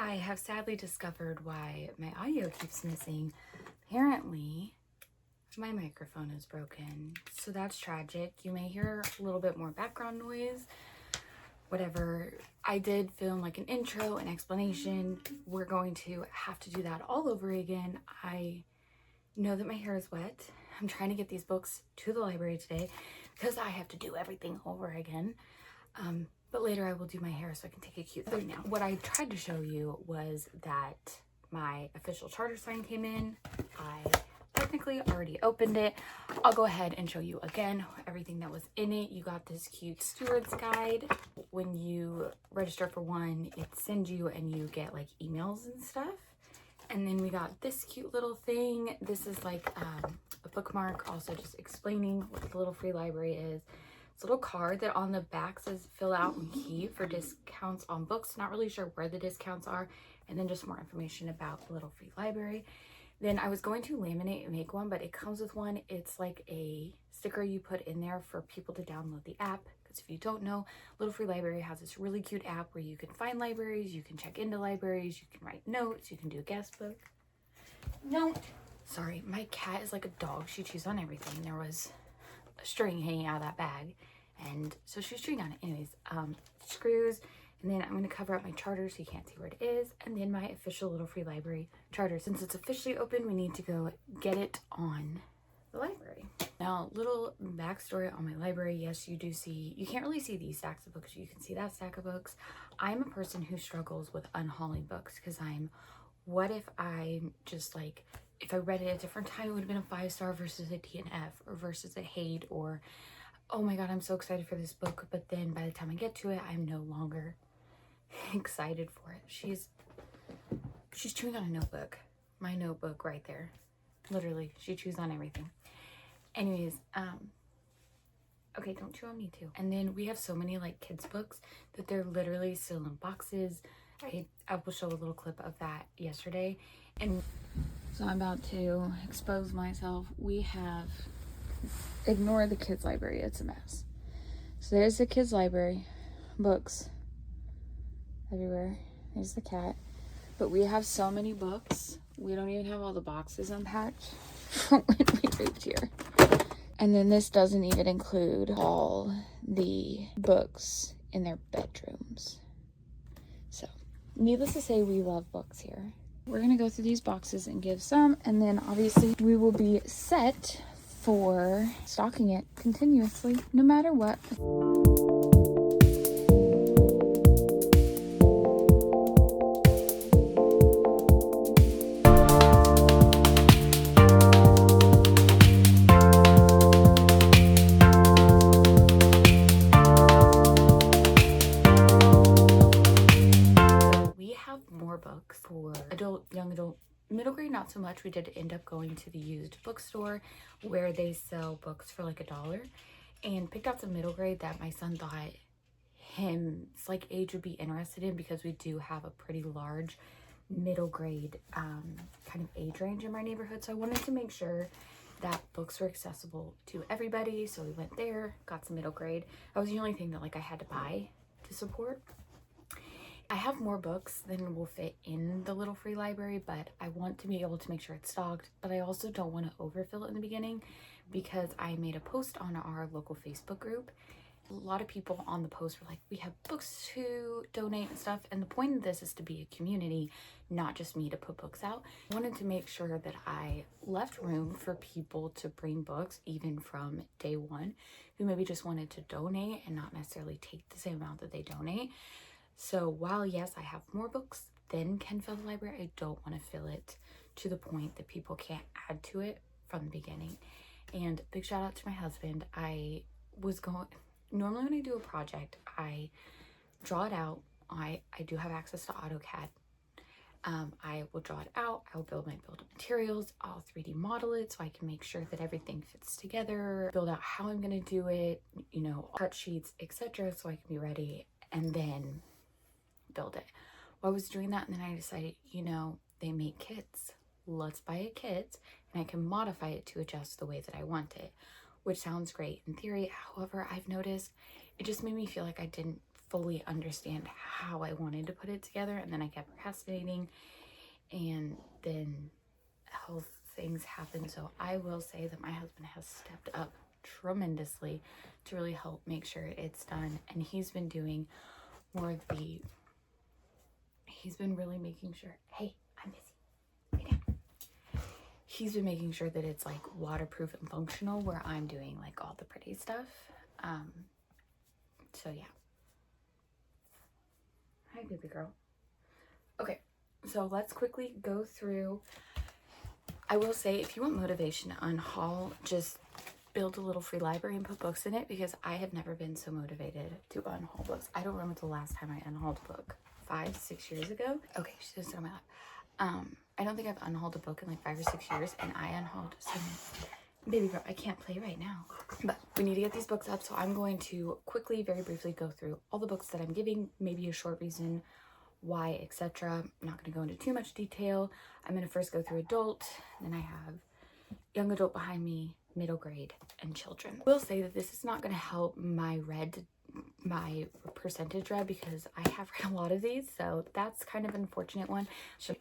I have sadly discovered why my audio keeps missing. Apparently, my microphone is broken, so that's tragic. You may hear a little bit more background noise. Whatever. I did film like an intro, an explanation. We're going to have to do that all over again. I know that my hair is wet. I'm trying to get these books to the library today because I have to do everything over again. But later I will do my hair so I can take a cute photo now. What I tried to show you was that my official charter sign came in. I technically already opened it. I'll go ahead and show you again everything that was in it. You got this cute steward's guide. When you register for one, it sends you and you get like emails and stuff. And then we got this cute little thing. This is like a bookmark, also just explaining what the little free library is. It's a little card that on the back says fill out and keep for discounts on books. Not really sure where the discounts are. And then just more information about the little free library. Then I was going to laminate and make one, but it comes with one. It's like a sticker you put in there for people to download the app. Because if you don't know, Little Free Library has this really cute app where you can find libraries, you can check into libraries, you can write notes, you can do a guest book. Note. Sorry, my cat is like a dog. She chews on everything. There was a string hanging out of that bag, and so she was chewing on it. Anyways, screws. And then I'm going to cover up my charter so you can't see where it is. And then my official Little Free Library charter. Since it's officially open, we need to go get it on the library. Now, little backstory on my library. Yes, you do see, you can't really see these stacks of books. You can see that stack of books. I'm a person who struggles with unhauling books because what if I'm just like, if I read it at a different time, it would have been a 5-star versus a D and F or versus a hate, or, oh my God, I'm so excited for this book. But then by the time I get to it, I'm no longer excited for it. She's chewing on a notebook. My notebook right there. Literally, she chews on everything. Anyways, okay, don't chew on me too. And then we have so many like kids books that they're literally still in boxes. I will show a little clip of that yesterday. And so I'm about to expose myself. We have, ignore the kids library, it's a mess. So there's the kids library, books everywhere. There's the cat. But we have so many books. We don't even have all the boxes unpacked from when we moved here. And then this doesn't even include all the books in their bedrooms. So, needless to say, we love books here. We're gonna go through these boxes and give some, and then obviously we will be set for stocking it continuously, no matter what. Books for adult, young adult, middle grade, not so much. We did end up going to the used bookstore where they sell books for like $1 and picked out some middle grade that my son thought his like age would be interested in, because we do have a pretty large middle grade kind of age range in my neighborhood. So I wanted to make sure that books were accessible to everybody. So we went there, got some middle grade. That was the only thing that like I had to buy to support. I have more books than will fit in the Little Free Library, but I want to be able to make sure it's stocked. But I also don't want to overfill it in the beginning, because I made a post on our local Facebook group. A lot of people on the post were like, we have books to donate and stuff. And the point of this is to be a community, not just me to put books out. I wanted to make sure that I left room for people to bring books, even from day one, who maybe just wanted to donate and not necessarily take the same amount that they donate. So while, yes, I have more books than can fill the library, I don't want to fill it to the point that people can't add to it from the beginning. And big shout out to my husband. Normally when I do a project, I draw it out. I do have access to AutoCAD. I will draw it out. I will build my build materials. I'll 3D model it so I can make sure that everything fits together, build out how I'm going to do it, cut sheets, etc. so I can be ready, and then build it. Well, I was doing that, and then I decided, they make kits. Let's buy a kit, and I can modify it to adjust the way that I want it, which sounds great in theory. However, I've noticed it just made me feel like I didn't fully understand how I wanted to put it together, and then I kept procrastinating, and then health things happened. So I will say that my husband has stepped up tremendously to really help make sure it's done, and he's been doing more of the, he's been really making sure, hey, I'm busy right now. He's been making sure that it's like waterproof and functional, where I'm doing like all the pretty stuff. So yeah. Hi, baby girl. Okay, so let's quickly go through. I will say, if you want motivation to unhaul, just build a little free library and put books in it, because I have never been so motivated to unhaul books. I don't remember the last time I unhauled a book. 5-6 years ago. Okay, she's gonna sit on my lap. I don't think I've unhauled a book in like 5 or 6 years, and I unhauled so many. Baby girl, I can't play right now. But we need to get these books up, so I'm going to quickly, very briefly go through all the books that I'm giving, maybe a short reason why, etc. I'm not going to go into too much detail. I'm going to first go through adult, then I have young adult behind me, middle grade, and children. I will say that this is not going to help my percentage read, because I have read a lot of these, so that's kind of an unfortunate one.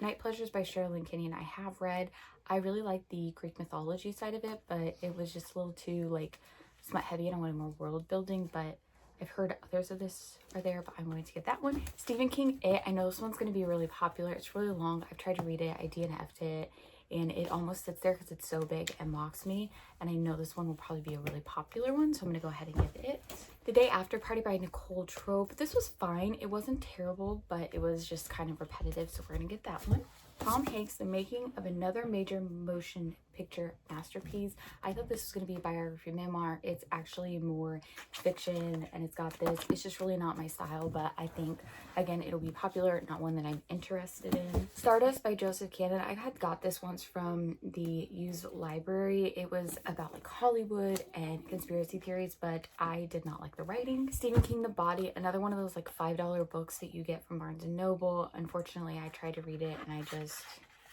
Night Pleasures by Sherilyn Kenyon I have read. I really like the Greek mythology side of it, but it was just a little too like smut heavy, and I wanted more world building, but I've heard others of this are there, but I'm going to get that one. Stephen King, I know this one's going to be really popular. It's really long. I've tried to read it. I DNF'd it, and it almost sits there because it's so big and mocks me, and I know this one will probably be a really popular one, so I'm going to go ahead and give it. The Day After Party by Nicole Trope. This was fine. It wasn't terrible, but it was just kind of repetitive, so we're going to get that one. Tom Hanks, The Making of Another Major Motion Picture Masterpiece. I thought this was going to be a biography memoir. It's actually more fiction, and it's got this. It's just really not my style, but I think, again, it'll be popular, not one that I'm interested in. Stardust by Joseph Cannon. I had got this once from the used library. It was about like Hollywood and conspiracy theories, but I did not like the writing. Stephen King, The Body, another one of those like $5 books that you get from Barnes & Noble. Unfortunately, I tried to read it, and I just,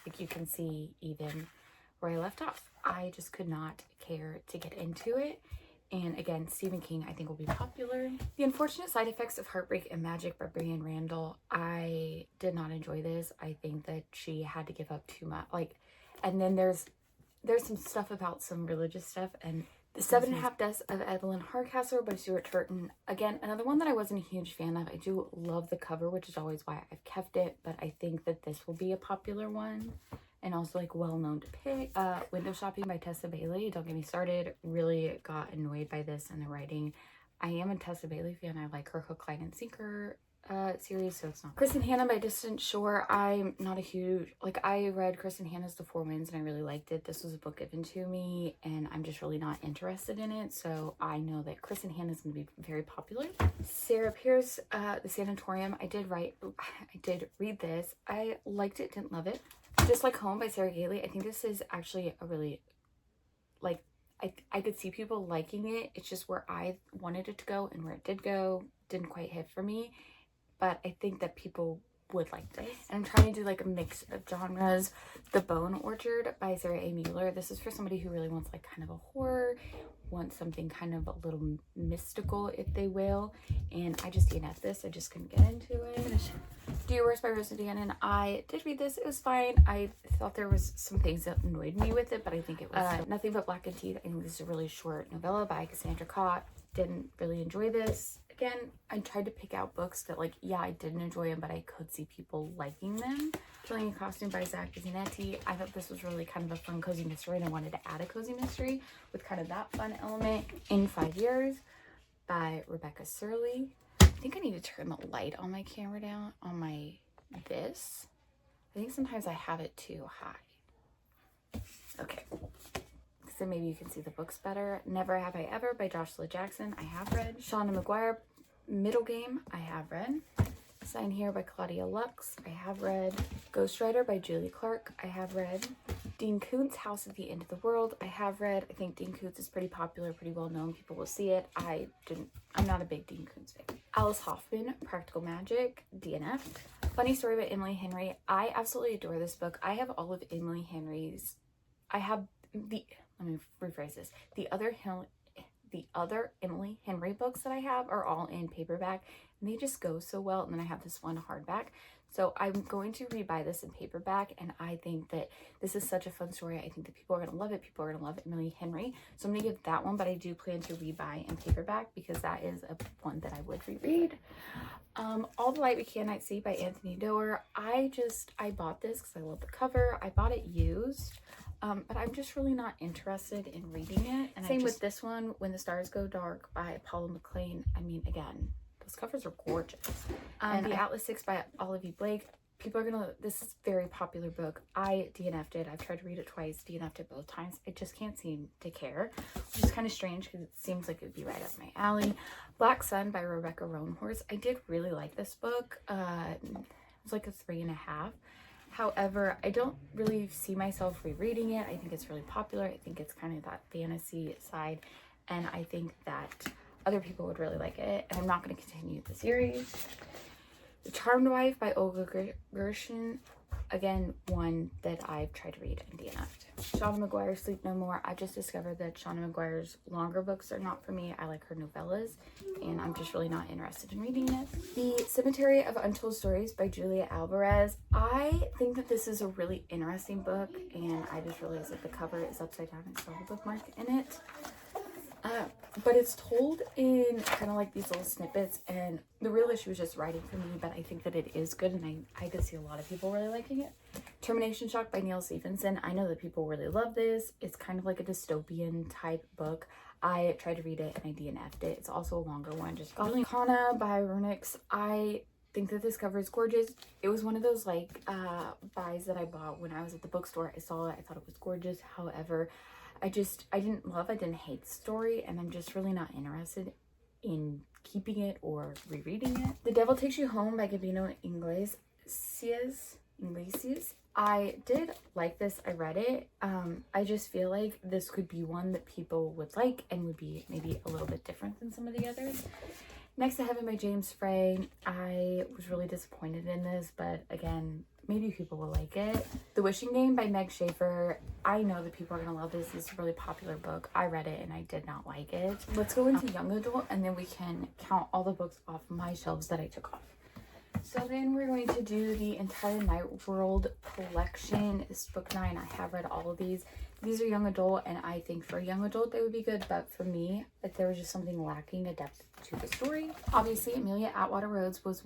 like, you can see even where I left off. I just could not care to get into it. And again, Stephen King I think will be popular. The Unfortunate Side Effects of Heartbreak and Magic by Brianne Randall. I did not enjoy this. I think that she had to give up too much. Like, and then there's some stuff about some religious stuff. And The 7.5 Deaths of Evelyn Hardcastle by Stuart Turton. Again, another one that I wasn't a huge fan of. I do love the cover, which is always why I've kept it, but I think that this will be a popular one, and also like well known to pick. Window Shopping by Tessa Bailey. Don't get me started. Really got annoyed by this and the writing. I am a Tessa Bailey fan. I like her Hook, Line, and Sinker series, so it's not. Chris and Hannah by Distant Shore. I'm not a huge, like, I read Chris and Hannah's The Four Winds and I really liked it. This was a book given to me and I'm just really not interested in it, so I know that Chris and Hannah's gonna be very popular. Sarah Pierce, The Sanatorium. I did read this. I liked it, didn't love it. Just Like Home by Sarah Gailey. I think this is actually a really, like, I could see people liking it. It's just where I wanted it to go, and where it did go didn't quite hit for me. But I think that people would like this. And I'm trying to do like a mix of genres. The Bone Orchard by Sarah A. Mueller. This is for somebody who really wants like kind of a horror, wants something kind of a little mystical, if they will. And I just DNF'd this. I just couldn't get into it. Do Your Worst by Rosa Dannon. I did read this. It was fine. I thought there was some things that annoyed me with it, but I think it was Nothing But Black and Teeth. I think this is a really short novella by Cassandra Cott. Didn't really enjoy this. Again, I tried to pick out books that, like, yeah, I didn't enjoy them, but I could see people liking them. Killing in Costume by Zach Bizzinetti. I thought this was really kind of a fun cozy mystery, and I wanted to add a cozy mystery with kind of that fun element. In 5 Years by Rebecca Surley. I think I need to turn the light on my camera down on my this. I think sometimes I have it too high. Okay. So maybe you can see the books better. Never Have I Ever by Joshua Jackson. I have read. Shauna McGuire, Middle Game. I have read. Sign Here by Claudia Lux. I have read. Ghostwriter by Julie Clark. I have read. Dean Koontz, House at the End of the World. I have read. I think Dean Koontz is pretty popular, pretty well known. People will see it. I'm not a big Dean Koontz fan. Alice Hoffman, Practical Magic. DNF. Funny Story by Emily Henry. I absolutely adore this book. I have all of Emily Henry's. I have let me rephrase this. The the other Emily Henry books that I have are all in paperback, and they just go so well. And then I have this one hardback. So I'm going to rebuy this in paperback, and I think that this is such a fun story. I think that people are going to love it. People are going to love Emily Henry. So I'm going to give that one, but I do plan to rebuy in paperback because that is a one that I would reread. All the Light We Cannot See by Anthony Doerr. I bought this because I love the cover. I bought it used, but I'm just really not interested in reading it. And same with this one, When the Stars Go Dark by Paula McLean. I mean, again, those covers are gorgeous. And The Atlas Six by Olivia Blake. People are gonna, this is a very popular book. I DNF'd it. I've tried to read it twice, DNF'd it both times. I just can't seem to care, which is kind of strange because it seems like it would be right up my alley. Black Sun by Rebecca Roanhorse. I did really like this book. It was like a 3.5. However, I don't really see myself rereading it. I think it's really popular. I think it's kind of that fantasy side, and I think that other people would really like it, and I'm not going to continue the series. The Charmed Wife by Olga Gershon. Again, one that I've tried to read and DNF'd. Shauna Maguire's Sleep No More. I just discovered that Shauna Maguire's longer books are not for me. I like her novellas, and I'm just really not interested in reading it. The Cemetery of Untold Stories by Julia Alvarez. I think that this is a really interesting book, and I just realized that the cover is upside down and still have a bookmark in it. But it's told in kind of like these little snippets, and the real issue is just writing for me, but I think that it is good, and I did see a lot of people really liking it. Termination Shock by Neil Stephenson. I know that people really love this. It's kind of like a dystopian type book. I tried to read it and I DNF'd it. It's also a longer one. Just Kana by Runix. I think that this cover is gorgeous. It was one of those like buys that I bought when I was at the bookstore. I saw it, I thought it was gorgeous. However, I didn't hate the story, and I'm just really not interested in keeping it or rereading it. The Devil Takes You Home by Gabino Iglesias. I did like this. I read it. I just feel like this could be one that people would like and would be maybe a little bit different than some of the others. Next to Heaven by James Frey. I was really disappointed in this, but again, maybe people will like it. The Wishing Game by Meg Schaefer. I know that people are going to love this. It's a really popular book. I read it and I did not like it. Let's go into young adult, and then we can count all the books off my shelves that I took off. So then we're going to do the entire Night World collection. This is book 9. I have read all of these. These are young adult, and I think for a young adult they would be good, but for me, if there was just something lacking, a depth to the story. Obviously, Amelia Atwater Rhodes was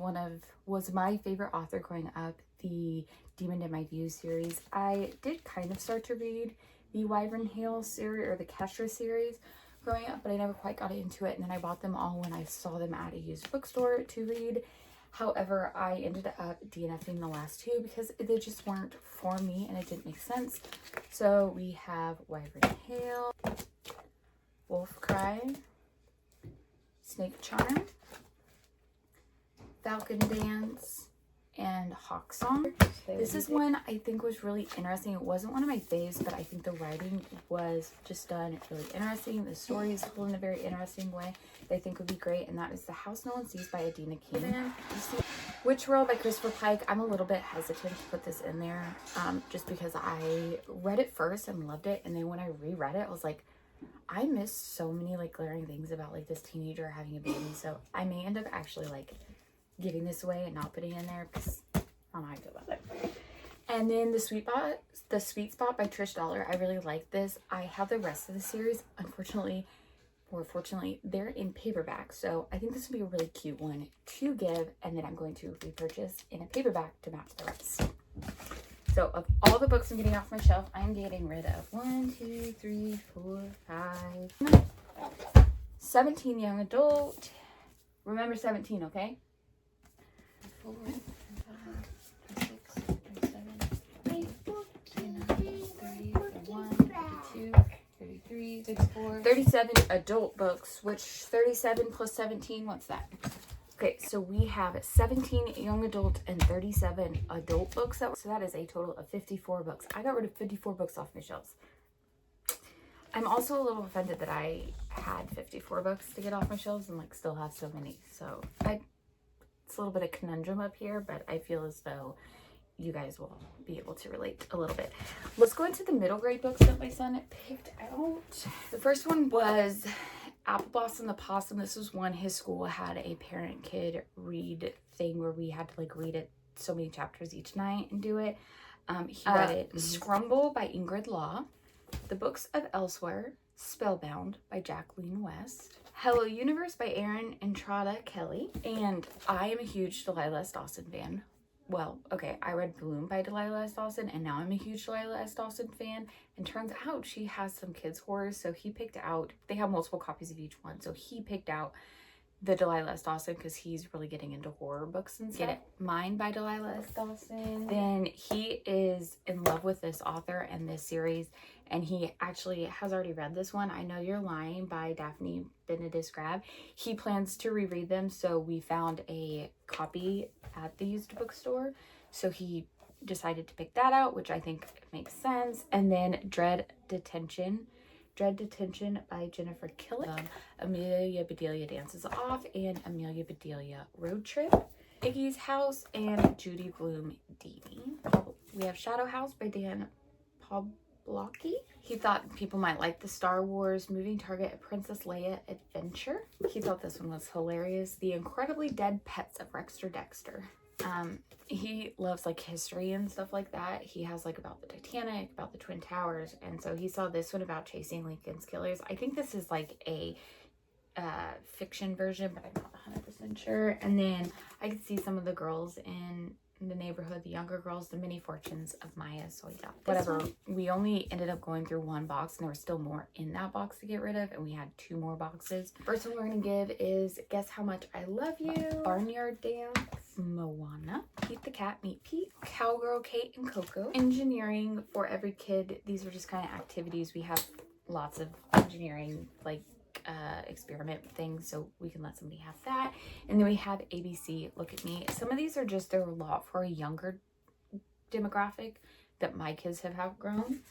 my favorite author growing up. The Demon in My View series. I did kind of start to read the Unhaul series or the Kestra series growing up, but I never quite got into it, and then I bought them all when I saw them at a used bookstore to read. However, I ended up DNFing the last two because they just weren't for me and it didn't make sense. So we have Wyvern Hill, Wolf Cry, Snake Charm, Falcon Dance, and Hawk Song. This is one I think was really interesting. It wasn't one of my faves, but I think the writing was just done really interesting. The story is told in a very interesting way that I think would be great, and that is The House No One Sees by Adina King. Witch World by Christopher Pike. I'm a little bit hesitant to put this in there just because I read it first and loved it, and then when I reread it, I was like, I missed so many like glaring things about like this teenager having a baby, so I may end up actually like giving this away and not putting it in there because I don't know how I feel about it. And then The Sweet Spot by Trish Dollar. I really like this. I have the rest of the series. Unfortunately, or fortunately, they're in paperback, so I think this would be a really cute one to give, and then I'm going to repurchase in a paperback to match the rest. So of all the books I'm getting off my shelf, I'm getting rid of 1, 2, 3, 4, 5, 17 young adult. Remember 17, okay? 4, 5, 6, 7, 8, 9, 30, 31, 32, 33, 34, 37 adult books, which 37 plus 17, what's that? Okay, so we have 17 young adult and 37 adult books. So that is a total of 54 books. I got rid of 54 books off my shelves. I'm also a little offended that I had 54 books to get off my shelves and like still have so many. So it's a little bit of conundrum up here, but I feel as though you guys will be able to relate a little bit. Let's go into the middle grade books that my son picked out. The first one was Apple Blossom the Possum. This was one his school had a parent-kid read thing where we had to like read it so many chapters each night and do it. He read it. Scrumble by Ingrid Law. The Books of Elsewhere. Spellbound by Jacqueline West. Hello Universe by Erin Entrada Kelly. And I am a huge Delilah S. Dawson fan. Well, okay, I read Bloom by Delilah S. Dawson, and now I'm a huge Delilah S. Dawson fan. And turns out she has some kids' horrors, so he picked out, they have multiple copies of each one, so he picked out the Delilah S. Dawson because he's really getting into horror books and stuff. Get it? Mine by Delilah S. Dawson. Then he is in love with this author and this series, and he actually has already read this one. I Know You're Lying by Daphne Benedis Grab. He plans to reread them, so we found a copy at the used bookstore. So he decided to pick that out, which I think makes sense. And then Dread Detention by Jennifer Killick. Amelia Bedelia Dances Off and Amelia Bedelia Road Trip. Iggy's House and Judy Blume Deanie. We have Shadow House by Dan Pawlowski. He thought people might like the Star Wars Moving Target, A Princess Leia Adventure. He thought this one was hilarious. The Incredibly Dead Pets of Rexter Dexter. He loves like history and stuff like that. He has like about the Titanic, about the Twin Towers, and so he saw this one about chasing Lincoln's killers. I think this is like a fiction version, but I'm not 100% sure. And then I could see some of the girls in the neighborhood, the younger girls, The Many Fortunes of Maya. So yeah, whatever. We only ended up going through one box, and there was still more in that box to get rid of, and we had 2 more boxes. First one we're gonna give is Guess How Much I Love You, Barnyard Dance, Moana, Pete the Cat, Meet Pete, Cowgirl, Kate and Coco, Engineering for Every Kid. These are just kind of activities. We have lots of engineering like experiment things, so we can let somebody have that. And then we have ABC Look at Me. Some of these are just, they're a lot for a younger demographic that my kids have outgrown.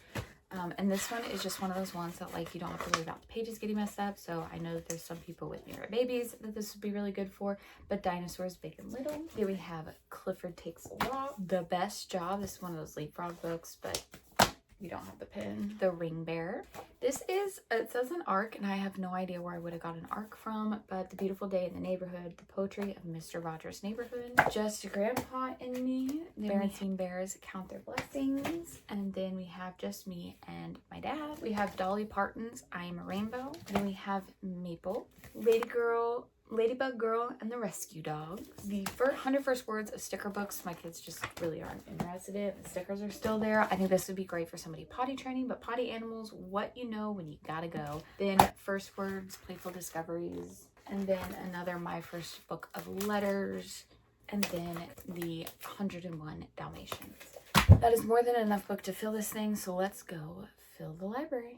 And this one is just one of those ones that like you don't have to worry about the pages getting messed up. So I know that there's some people with babies that this would be really good for. But Dinosaurs Big and Little. Here we have Clifford Takes a Walk, The Best Job. This is one of those leapfrog books, but we don't have the pen. The Ring Bearer. This is, it says an arc, and I have no idea where I would have got an arc from, but The Beautiful Day in the Neighborhood, The Poetry of Mr. Rogers' Neighborhood, Just Grandpa and Me, Berenstain Bears Count Their Blessings, and then we have Just Me and My Dad. We have Dolly Parton's I'm a Rainbow. Then we have Maple, Ladybug Girl and the Rescue Dogs. The 100 First Words of sticker books. My kids just really aren't interested in it. The stickers are still there. I think this would be great for somebody potty training, but potty animals, what you know when you gotta go. Then First Words, Playful Discoveries. And then another My First Book of Letters. And then the 101 Dalmatians. That is more than enough book to fill this thing, so let's go fill the library.